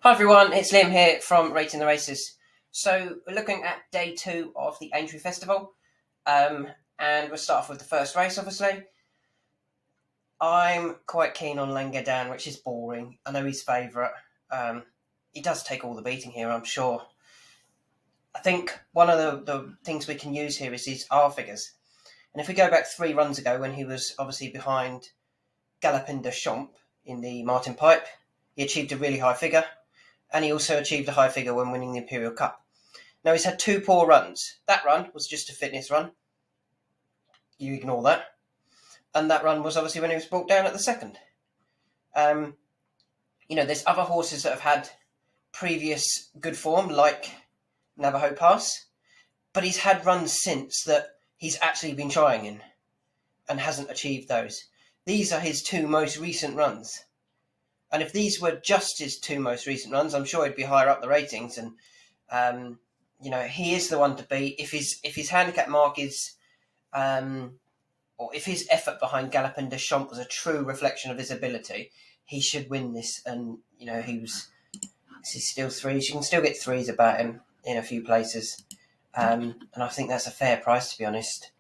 Hi everyone, it's Liam here from Rating the Races. So we're looking at day 2 of the Aintree Festival, and we'll start off with the first race, obviously. I'm quite keen on Langadan, which is boring. I know he's favourite. He does take all the beating here, I'm sure. I think one of the things we can use here is his R figures. And if we go back 3 runs ago when he was obviously behind Galopin de Champs in the Martin Pipe, he achieved a really high figure. And he also achieved a high figure when winning the Imperial Cup. Now, he's had 2 poor runs. That run was just a fitness run. You ignore that. And that run was obviously when he was brought down at the second. There's other horses that have had previous good form, like Navajo Pass, but he's had runs since that he's actually been trying in and hasn't achieved those. These are his 2 most recent runs. And if these were just his 2 most recent runs, I'm sure he'd be higher up the ratings. And he is the one to beat. If his handicap mark is, or if his effort behind Galopin de Champs was a true reflection of his ability, he should win this. And he's still 3s. You can still get 3s about him in a few places, and I think that's a fair price, to be honest.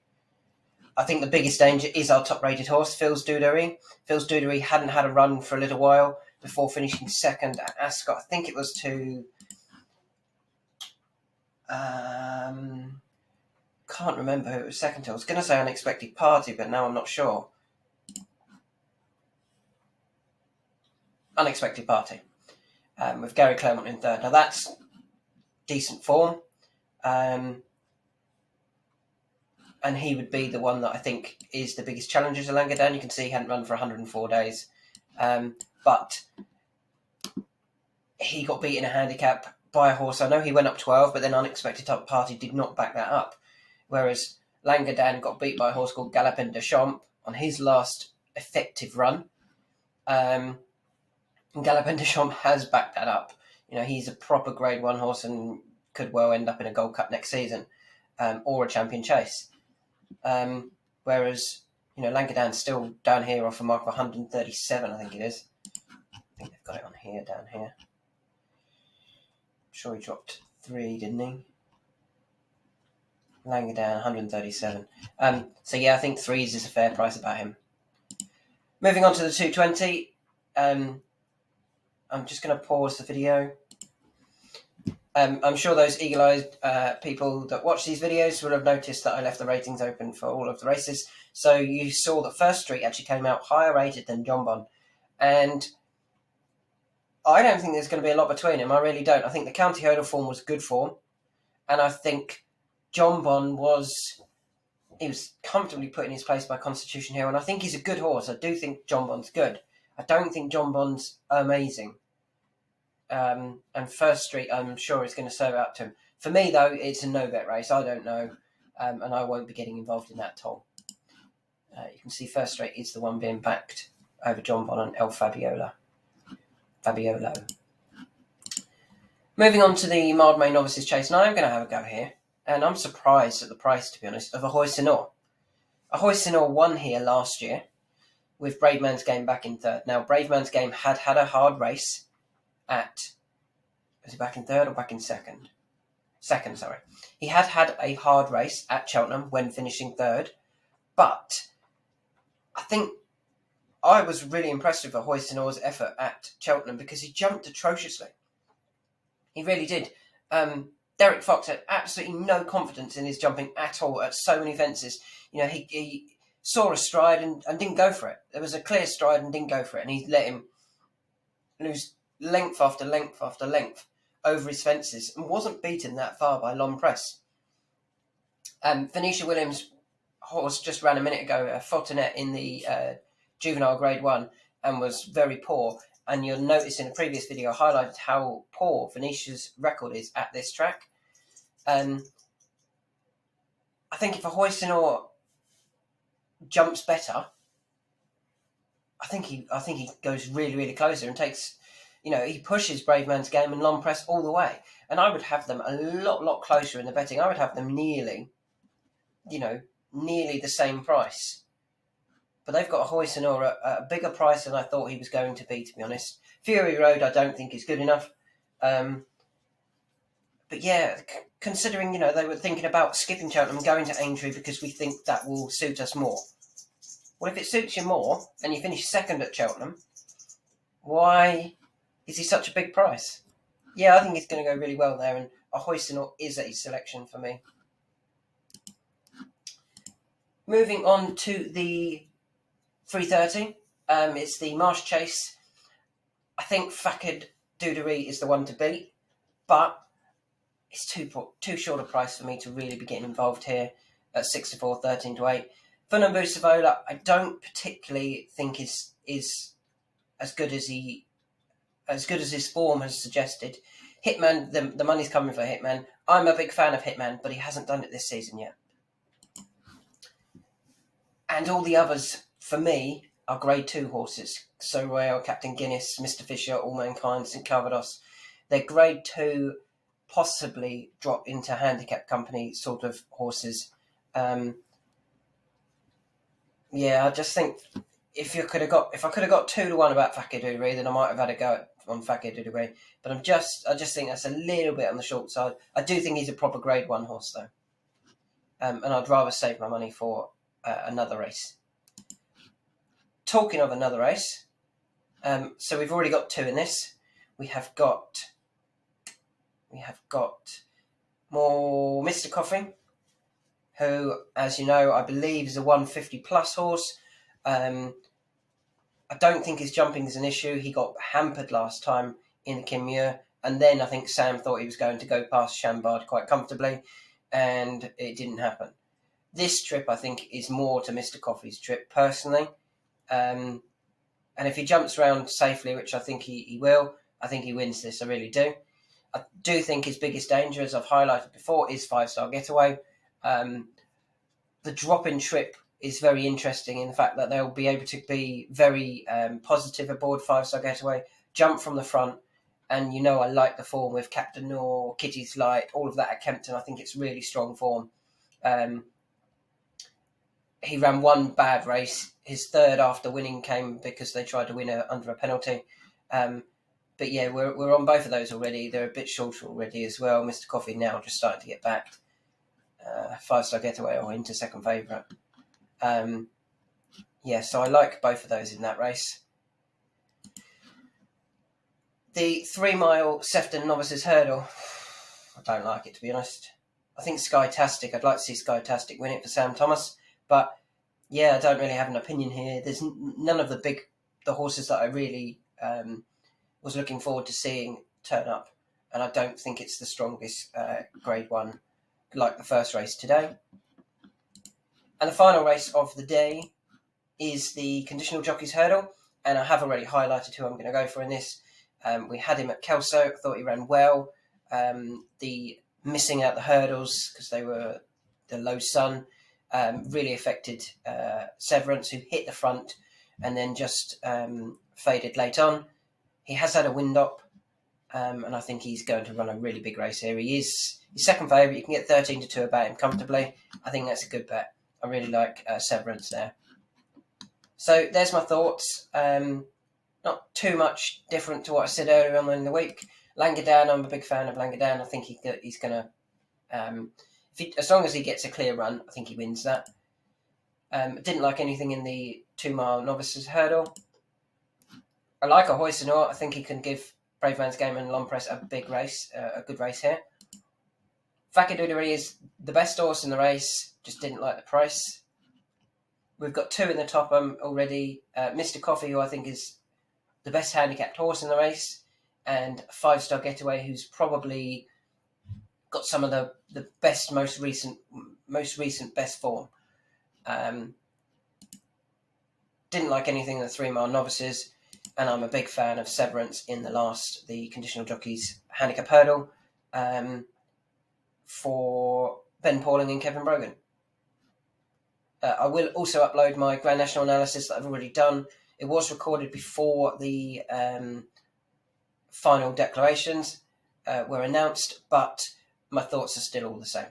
I think the biggest danger is our top-rated horse, Fils Dudery. Fils Dudery hadn't had a run for a little while before finishing second at Ascot. I think it was to... can't remember who it was second to. I was going to say Unexpected Party, but now I'm not sure. Unexpected Party, with Gary Claremont in third. Now, that's decent form. And he would be the one that I think is the biggest challenger to Langadan. You can see he hadn't run for 104 days. But he got beat in a handicap by a horse. I know he went up 12, but then Unexpected Party did not back that up. Whereas Langadan got beat by a horse called Galopin de Champs on his last effective run. And Galopin de Champs has backed that up. He's a proper Grade 1 horse and could well end up in a Gold Cup next season, or a Champion Chase. Whereas, Langadan's still down here off a mark of 137, I think it is. I think they've got it on here, down here. I'm sure he dropped 3, didn't he? Langadan, 137. So yeah, I think 3s is a fair price about him. Moving on to the 220. I'm just going to pause the video. I'm sure those eagle-eyed people that watch these videos will have noticed that I left the ratings open for all of the races. So you saw that First Street actually came out higher rated than John Bon. And I don't think there's going to be a lot between them. I really don't. I think the County Hurdle form was good form. And I think John Bon was comfortably put in his place by Constitution Hill. And I think he's a good horse. I do think John Bon's good. I don't think John Bon's amazing. And First Street, I'm sure, is going to serve out to him. For me, though, it's a no-bet race. I don't know, and I won't be getting involved in that at all. You can see First Street is the one being backed over John Bon and El Fabiolo. Moving on to the Mildmay Novices Chase, and I'm going to have a go here. And I'm surprised at the price, to be honest, of Ahoy Sinor. Ahoy Sinor won here last year with Brave Man's Game back in third. Now, Brave Man's Game had a hard race was he back in third or back in second? Second, sorry. He had a hard race at Cheltenham when finishing third, but I think I was really impressed with Ahoy Sinor's effort at Cheltenham because he jumped atrociously. He really did. Derek Fox had absolutely no confidence in his jumping at all at so many fences. He saw a stride and didn't go for it. There was a clear stride and didn't go for it, and he let him lose length after length after length over his fences and wasn't beaten that far by Long Press. Venetia Williams' horse just ran a minute ago, Fortinet, in the juvenile Grade 1 and was very poor. And you'll notice in a previous video I highlighted how poor Venetia's record is at this track. I think if Ahoy Sinor jumps better, I think he goes really, really closer and takes... he pushes Brave Man's Game and Long Press all the way. And I would have them a lot closer in the betting. I would have them nearly the same price. But they've got Ahoy Sinor at a bigger price than I thought he was going to be honest. Fury Road I don't think is good enough. But yeah, considering, they were thinking about skipping Cheltenham and going to Aintree because we think that will suit us more. Well, if it suits you more and you finish second at Cheltenham, why is he such a big price? Yeah, I think he's going to go really well there, and a Hoisinot is a selection for me. Moving on to the 330, it's the Marsh Chase. I think Fakad Dudery is the one to beat, but it's too short a price for me to really be getting involved here at 6-4, 13-8. Funambu Savola, I don't particularly think is as good as his form has suggested. Hitman, the money's coming for Hitman. I'm a big fan of Hitman, but he hasn't done it this season yet. And all the others, for me, are Grade 2 horses. So Royale, Captain Guinness, Mr. Fisher, All Mankind, St. Calvados. They're Grade 2, possibly drop into handicap company sort of horses. I just think if I could have got 2-1 about Fakir Dudery, then I might have had a go on Fakir Dudery. But I just think that's a little bit on the short side. I do think he's a proper Grade 1 horse though, and I'd rather save my money for another race. Talking of another race, so we've already got 2 in this. We have got more Mr. Coffee, who, as you know, I believe is a 150 plus horse. I don't think his jumping is an issue. He got hampered last time in the Kinmure, and then I think Sam thought he was going to go past Chambard quite comfortably, and it didn't happen. This trip, I think, is more to Mr. Coffee's trip, personally. And if he jumps around safely, which I think he will, I think he wins this, I really do. I do think his biggest danger, as I've highlighted before, is 5-Star Getaway. The drop-in trip is very interesting in the fact that they'll be able to be very positive aboard 5-Star Getaway, jump from the front, and I like the form with Captain Noor, Kitty's Light, all of that at Kempton. I think it's really strong form. He ran one bad race. His third after winning came because they tried to win under a penalty. But yeah, we're on both of those already. They're a bit shorter already as well. Mr. Coffee now just starting to get backed. 5-Star Getaway or into second favourite. So I like both of those in that race. The 3-mile Sefton Novices Hurdle, I don't like it, to be honest. I think Skytastic, I'd like to see Skytastic win it for Sam Thomas. But yeah, I don't really have an opinion here. There's none of the horses that I really was looking forward to seeing turn up. And I don't think it's the strongest Grade 1 like the first race today. And the final race of the day is the Conditional Jockeys Hurdle. And I have already highlighted who I'm going to go for in this. We had him at Kelso. I thought he ran well. The missing out the hurdles because they were the low sun really affected Severance, who hit the front and then just faded late on. He has had a wind up, and I think he's going to run a really big race here. He's second favourite. You can get 13-2 about him comfortably. I think that's a good bet. I really like Severance there. So there's my thoughts. Not too much different to what I said earlier on in the week. Langadan, I'm a big fan of Langadan. I think he's going to... as long as he gets a clear run, I think he wins that. Didn't like anything in the 2-mile Novices Hurdle. I like a Hoisinot. I think he can give Brave Man's Game and Lompress a big race, a good race here. Fakir Dudery is the best horse in the race, just didn't like the price. We've got 2 in the top already. Mr. Coffee, who I think is the best handicapped horse in the race, and 5-Star Getaway, who's probably got some of the best, most recent best form. Didn't like anything in the 3-mile Novices, and I'm a big fan of Severance in the Conditional Jockeys Handicap Hurdle for Ben Pauling and Kevin Brogan. I will also upload my Grand National analysis that I've already done. It was recorded before the final declarations were announced, but my thoughts are still all the same.